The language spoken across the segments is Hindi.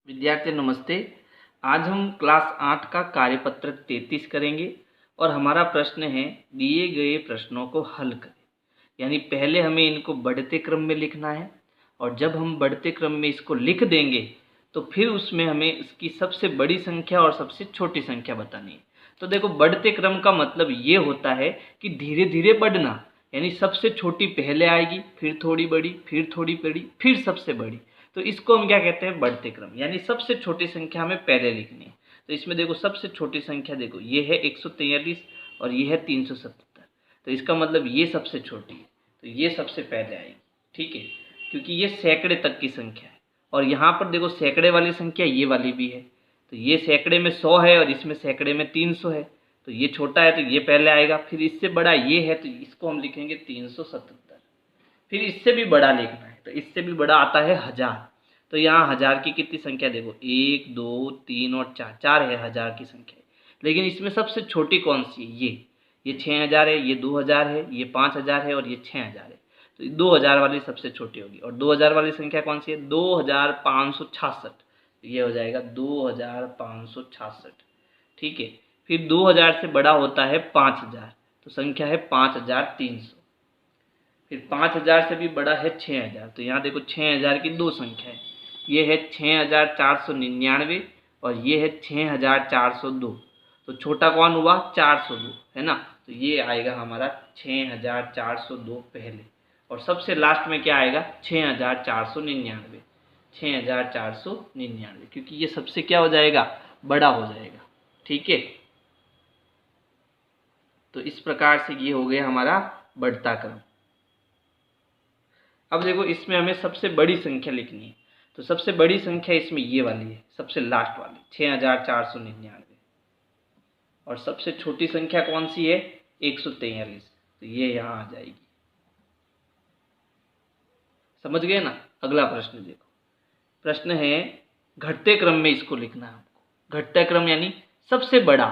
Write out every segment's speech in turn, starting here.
विद्यार्थी नमस्ते। आज हम क्लास 8 का कार्यपत्रक 33 करेंगे और हमारा प्रश्न है दिए गए प्रश्नों को हल करें। यानी पहले हमें इनको बढ़ते क्रम में लिखना है और जब हम बढ़ते क्रम में इसको लिख देंगे तो फिर उसमें हमें इसकी सबसे बड़ी संख्या और सबसे छोटी संख्या बतानी है। तो देखो, बढ़ते क्रम का मतलब ये होता है कि धीरे धीरे बढ़ना, यानी सबसे छोटी पहले आएगी, फिर थोड़ी बड़ी, फिर थोड़ी बड़ी, फिर सबसे बड़ी। तो इसको हम क्या कहते हैं? बढ़ते क्रम। यानी सबसे छोटी संख्या हमें पहले लिखनी है। तो इसमें देखो, सबसे छोटी संख्या देखो, ये है 143 और ये है 377। तो इसका मतलब ये सबसे छोटी है, तो ये सबसे पहले आएगी। ठीक है, क्योंकि ये सैकड़े तक की संख्या है। और यहाँ पर देखो, सैकड़े वाली संख्या ये वाली भी है। तो ये सैकड़े में 100 है और इसमें सैकड़े में 300 है। तो ये छोटा है तो ये पहले आएगा। फिर इससे बड़ा ये है तो इसको हम लिखेंगे 377। फिर इससे भी बड़ा लिखना है तो इससे भी बड़ा आता है 1000। तो यहाँ 1000 की कितनी संख्या देखो, 1 2 3 और 4, 4 है 1000 की संख्या। लेकिन इसमें सबसे छोटी कौन सी है? ये 6000 है, ये 2000 है, ये 5000 है और ये 6000 है। तो 2000 वाली सबसे छोटी होगी। और 2000 वाली संख्या कौन सी है? 2566। ये हो जाएगा 2566। ठीक है, फिर 2000 से बड़ा होता है 5000, तो संख्या है 5300। फिर 5000 से भी बड़ा है 6000। तो यहाँ देखो, 6000 की दो संख्या है, ये है 6499 और ये है 6402। तो छोटा कौन हुआ? 402, है ना। तो ये आएगा हमारा 6402 पहले। और सबसे लास्ट में क्या आएगा? 6499। 6499, क्योंकि ये सबसे क्या हो जाएगा? बड़ा हो जाएगा। ठीक है, तो इस प्रकार से ये हो गया हमारा बढ़ता क्रम। अब देखो, इसमें हमें सबसे बड़ी संख्या लिखनी है। तो सबसे बड़ी संख्या इसमें ये वाली है, सबसे लास्ट वाली 6499। और सबसे छोटी संख्या कौन सी है? 143। तो ये यहाँ आ जाएगी। समझ गए ना? अगला प्रश्न देखो। प्रश्न है घटते क्रम में इसको लिखना है हमको। घटता क्रम यानी सबसे बड़ा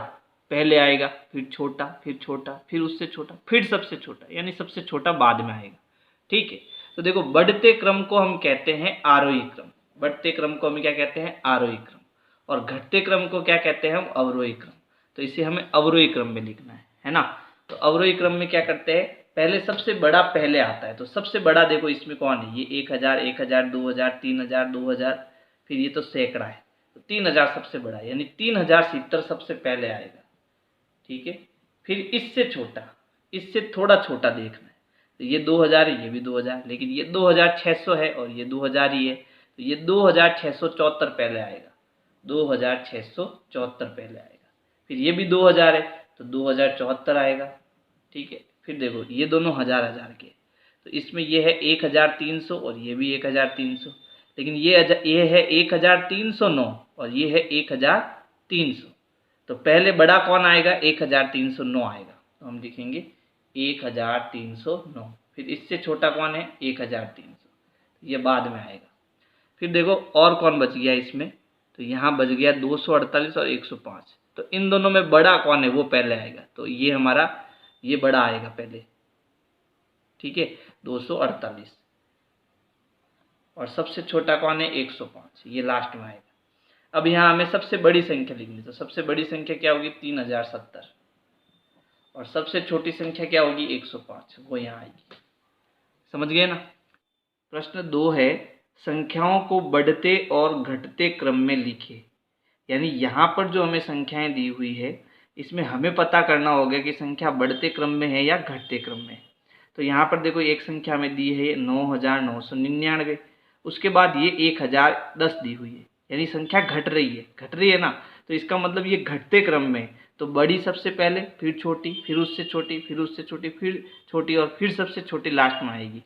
पहले आएगा, फिर छोटा, फिर छोटा, फिर उससे छोटा, फिर सबसे छोटा, यानी सबसे छोटा बाद में आएगा। ठीक है, तो देखो, बढ़ते क्रम को हम कहते हैं आरोही क्रम। बढ़ते क्रम को हम क्या कहते हैं? आरोही क्रम। और घटते क्रम को क्या कहते हैं हम? अवरोही क्रम। तो इसे हमें अवरोही क्रम में लिखना है ना। तो अवरोही क्रम में क्या करते हैं? पहले सबसे बड़ा पहले आता है। तो सबसे बड़ा देखो इसमें कौन है? ये 1000, 1000, 2000, 3000, 2000, फिर ये तो सैकड़ा है, तो 3000 सबसे बड़ा है, यानी 3070 सबसे पहले आएगा। ठीक है, फिर इससे छोटा, इससे थोड़ा छोटा देखना है। तो ये 2000 है, ये भी 2000, लेकिन ये 2600 है और ये 2000 ही है। तो ये 2674 पहले आएगा। 2674 पहले आएगा। फिर ये भी 2000 है तो 2074 आएगा। ठीक है, फिर देखो, ये दोनों हजार हजार के, तो इसमें ये है 1300 और ये भी 1300। लेकिन ये है 1309 और ये है 1300। तो पहले बड़ा कौन आएगा? 1309 आएगा। तो हम लिखेंगे 1309। फिर इससे छोटा कौन है? 1300, ये बाद में आएगा। फिर देखो, और कौन बच गया इसमें? तो यहाँ बच गया 248 और 105। तो इन दोनों में बड़ा कौन है? वो पहले आएगा। तो ये हमारा, ये बड़ा आएगा पहले। ठीक है, 248। और सबसे छोटा कौन है? 105, ये लास्ट में आएगा। अब यहाँ हमें सबसे बड़ी संख्या लिखनी। तो सबसे बड़ी संख्या क्या होगी? 3070। और सबसे छोटी संख्या क्या होगी? 105, वो यहाँ आएगी। समझ गए ना? प्रश्न 2 है संख्याओं को बढ़ते और घटते क्रम में लिखे। यानी यहाँ पर जो हमें संख्याएं दी हुई है, इसमें हमें पता करना होगा कि संख्या बढ़ते क्रम में है या घटते क्रम में। तो यहाँ पर देखो, एक संख्या हमें दी है 9999। उसके बाद ये 1010 दी हुई है, यानी संख्या घट रही है ना। तो इसका मतलब ये घटते क्रम में। तो बड़ी सबसे पहले, फिर छोटी, फिर उससे छोटी, फिर उससे छोटी, फिर छोटी और फिर सबसे छोटी लास्ट में आएगी।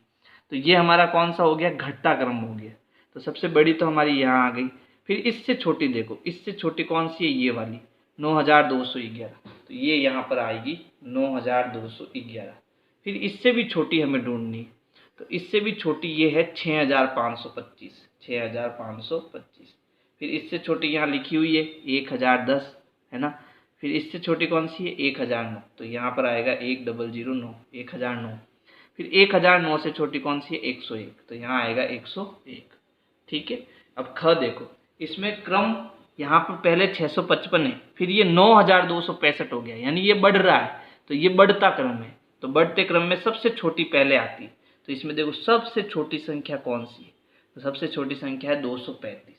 तो ये हमारा कौन सा हो गया? घटता क्रम हो गया। तो सबसे बड़ी तो हमारी यहाँ आ गई। फिर इससे छोटी देखो, इससे छोटी कौन सी है? ये वाली 9211। तो ये यहाँ पर आएगी 9211। फिर इससे भी छोटी हमें ढूंढनी है। तो इससे भी छोटी ये है 6525। 6525। फिर इससे छोटी यहाँ लिखी हुई है 1010, है ना। फिर इससे छोटी कौन सी है? 1009। तो यहाँ पर आएगा 1009, 1009। फिर 1009 से छोटी कौन सी है? 101। तो यहाँ आएगा 101। ठीक है, अब ख देखो, इसमें क्रम यहाँ पर पहले 655 है, फिर ये 9265 हो गया, यानी ये बढ़ रहा है, तो ये बढ़ता क्रम है। तो बढ़ते क्रम में सबसे छोटी पहले आती है। तो इसमें देखो सबसे छोटी संख्या कौन सी है, तो सबसे छोटी संख्या है 235।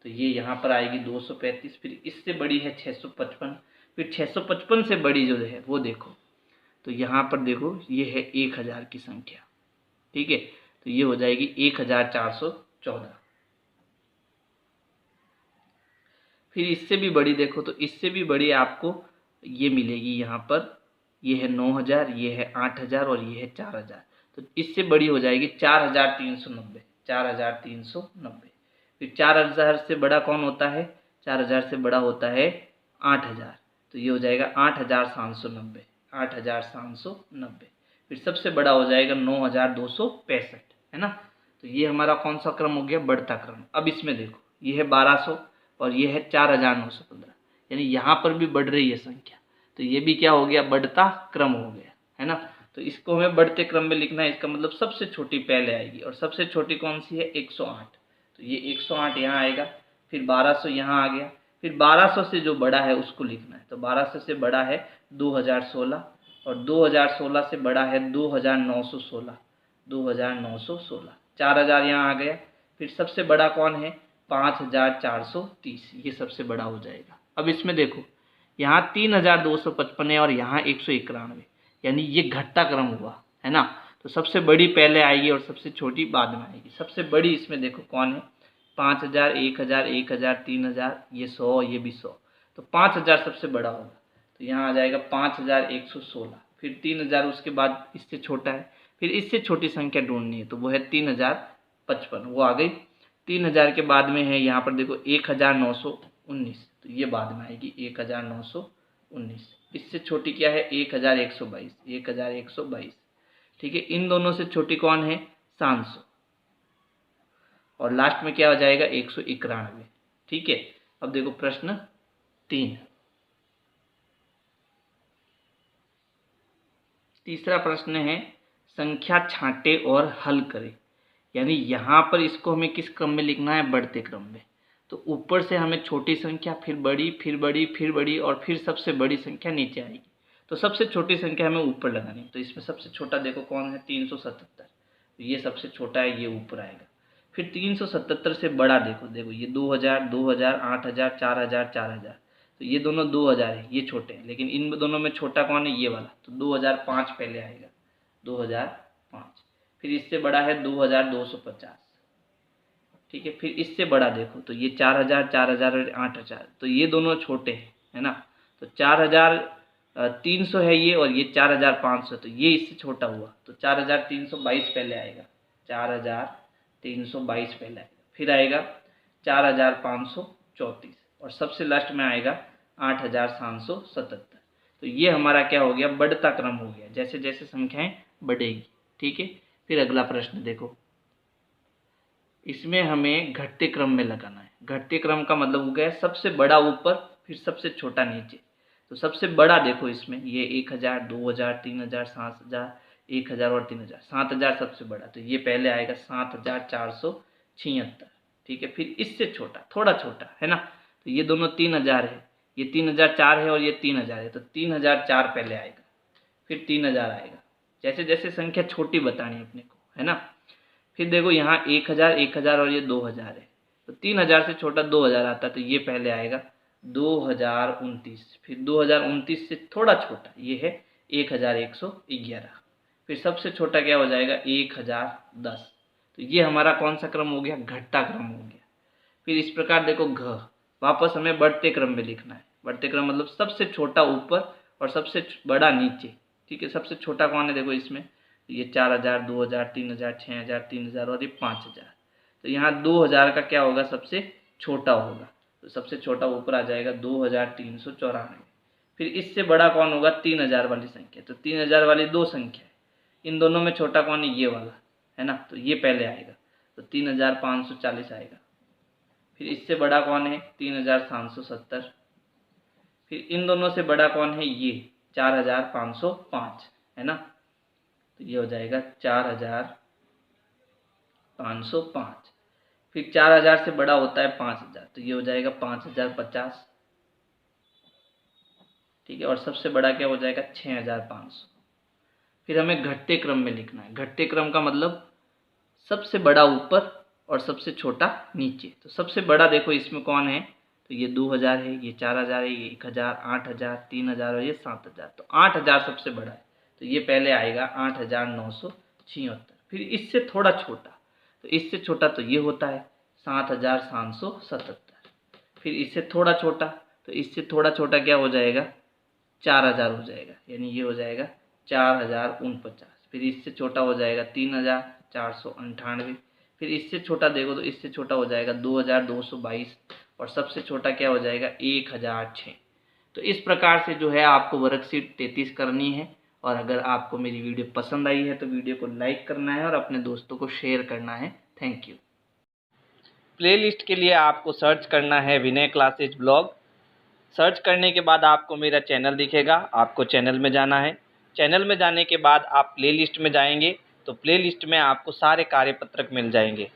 तो ये यहाँ पर आएगी 235, फिर इससे बड़ी है 655, फिर 655 से बड़ी जो है वो देखो, तो यहाँ पर देखो ये है 1000 की संख्या, ठीक है। तो ये हो जाएगी 1414। फिर इससे भी बड़ी देखो, तो इससे भी बड़ी आपको ये मिलेगी यहाँ पर, ये है 9000, ये है 8000 और ये है 4000। तो इससे बड़ी हो जाएगी 4390, 4390। फिर 4000 से बड़ा कौन होता है, 4000 से बड़ा होता है 8000। तो ये हो जाएगा 8790, 8790। फिर सबसे बड़ा हो जाएगा 9265, है ना। तो ये हमारा कौन सा क्रम हो गया, बढ़ता क्रम। अब इसमें देखो ये है 1200 और ये है 4915, यानी यहाँ पर भी बढ़ रही है संख्या। तो ये भी क्या हो गया, बढ़ता क्रम हो गया, है ना। तो इसको हमें बढ़ते क्रम में लिखना है, इसका मतलब सबसे छोटी पहले आएगी, और सबसे छोटी कौन सी है, 108। तो ये 108 यहाँ आएगा, फिर 1200 यहाँ आ गया, फिर 1200 से जो बड़ा है उसको लिखना है। तो 1200 से बड़ा है 2016, और 2016 से बड़ा है 2916, 2916। 4000 यहाँ आ गया, फिर सबसे बड़ा कौन है 5430, ये सबसे बड़ा हो जाएगा। अब इसमें देखो यहाँ 3255 है और यहाँ 191, यानी ये घटता क्रम हुआ, है ना। तो सबसे बड़ी पहले आएगी और सबसे छोटी बाद में आएगी। सबसे बड़ी इसमें देखो कौन है, 5000, 1000, 1000, 3000, ये 100, ये भी 100। तो 5000 सबसे बड़ा होगा, तो यहाँ आ जाएगा 5116। फिर 3000 उसके बाद इससे छोटा है, फिर इससे छोटी संख्या ढूंढनी है, तो वो है 3055, वो आ गई। 3000 के बाद में है यहाँ पर देखो 1919, तो ये बाद में आएगी 1919। इससे छोटी क्या है 1122, 1122, ठीक है। इन दोनों से छोटी कौन है 700, और लास्ट में क्या हो जाएगा 191, ठीक है। अब देखो प्रश्न 3, तीसरा प्रश्न है संख्या छांटे और हल करें। यानी यहाँ पर इसको हमें किस क्रम में लिखना है, बढ़ते क्रम में। तो ऊपर से हमें छोटी संख्या, फिर बड़ी, फिर बड़ी, फिर बड़ी, और फिर सबसे बड़ी संख्या नीचे आएगी। तो सबसे छोटी संख्या हमें ऊपर लगानी है। तो इसमें सबसे छोटा देखो कौन है 377, तो ये सबसे छोटा है, ये ऊपर आएगा। फिर 377 से बड़ा देखो, देखो ये 2000, 2000, 8000, 4000, 4000। तो ये दोनों 2000 है, ये छोटे हैं, लेकिन इन दोनों में छोटा कौन है, ये वाला। तो 2005 पहले आएगा, 2005। फिर इससे बड़ा है 2250, ठीक है। फिर इससे बड़ा देखो, तो ये 4000, 4000 और 8000, तो ये दोनों छोटे हैं, है ना। तो 4300 है ये, और ये 4500, तो ये इससे छोटा हुआ। तो 4322 पहले आएगा, 4322 पहले आएगा। फिर आएगा 4534, और सबसे लास्ट में आएगा 8777। तो ये हमारा क्या हो गया, बढ़ता क्रम हो गया, जैसे जैसे संख्याएं बढ़ेगी, ठीक है। फिर अगला प्रश्न देखो, इसमें हमें घटते क्रम में लगाना है। घटते क्रम का मतलब हो गया सबसे बड़ा ऊपर, फिर सबसे छोटा नीचे। तो सबसे बड़ा देखो इसमें ये 1000, 2000, 3000, 7000, 1000 और 3000, 7000 सबसे बड़ा। तो ये पहले आएगा 7476, ठीक है। फिर इससे छोटा, थोड़ा छोटा, है ना। तो ये दोनों 3000 है, ये 3004 है और ये 3000 है। तो 3004 पहले आएगा, फिर 3000 आएगा। जैसे जैसे संख्या छोटी बतानी है अपने को, है ना। फिर देखो यहाँ 1000, 1000 और ये 2000 है। तो 3000 से छोटा 2000 आता है, तो ये पहले आएगा 2029। फिर 2029 से थोड़ा छोटा ये है 1111। फिर सबसे छोटा क्या हो जाएगा 1010। तो ये हमारा कौन सा क्रम हो गया, घटता क्रम हो गया। फिर इस प्रकार देखो घ, वापस हमें बढ़ते क्रम में लिखना है। बढ़ते क्रम मतलब सबसे छोटा ऊपर और सबसे बड़ा नीचे, ठीक है। सबसे छोटा कौन है देखो इसमें, ये 4000, 2000, 3000, 6000, 3000 और ये 5000। तो यहाँ 2000 का क्या होगा, सबसे छोटा होगा। तो सबसे छोटा ऊपर आ जाएगा 2394। फिर इससे बड़ा कौन होगा 3000 वाली संख्या। तो 3000 वाली दो संख्या है, इन दोनों में छोटा कौन है, ये वाला, है ना। तो ये पहले आएगा, तो 3540 आएगा। फिर इससे बड़ा कौन है 3770। फिर इन दोनों से बड़ा कौन है, ये 4505, है ना। तो ये हो जाएगा 4505। फिर 4000 से बड़ा होता है 5000, तो ये हो जाएगा 5050, ठीक है। और सबसे बड़ा क्या हो जाएगा 6500। फिर हमें घटते क्रम में लिखना है। घटते क्रम का मतलब सबसे बड़ा ऊपर और सबसे छोटा नीचे। तो सबसे बड़ा देखो इसमें कौन है, तो ये 2000 है, ये 4000 है, ये 1000, 8000, 3000 और ये 7000। तो 8000 सबसे बड़ा है, तो ये पहले आएगा 8976। फिर इससे थोड़ा छोटा, तो इससे छोटा तो ये होता है 7777। फिर इससे थोड़ा छोटा, तो इससे थोड़ा छोटा क्या हो जाएगा 4000 हो जाएगा, यानी ये हो जाएगा 4049। फिर इससे छोटा हो जाएगा 3498। फिर इससे छोटा देखो तो इससे छोटा हो जाएगा 2222। और सबसे छोटा क्या हो जाएगा 1006। तो इस प्रकार से जो है आपको वर्कशीट 33 करनी है। और अगर आपको मेरी वीडियो पसंद आई है तो वीडियो को लाइक करना है और अपने दोस्तों को शेयर करना है। Thank you. प्लेलिस्ट के लिए आपको सर्च करना है विनय क्लासेज ब्लॉग। सर्च करने के बाद आपको मेरा चैनल दिखेगा, आपको चैनल में जाना है। चैनल में जाने के बाद आप प्लेलिस्ट में जाएंगे तो प्लेलिस्ट में आपको सारे कार्यपत्रक मिल जाएंगे।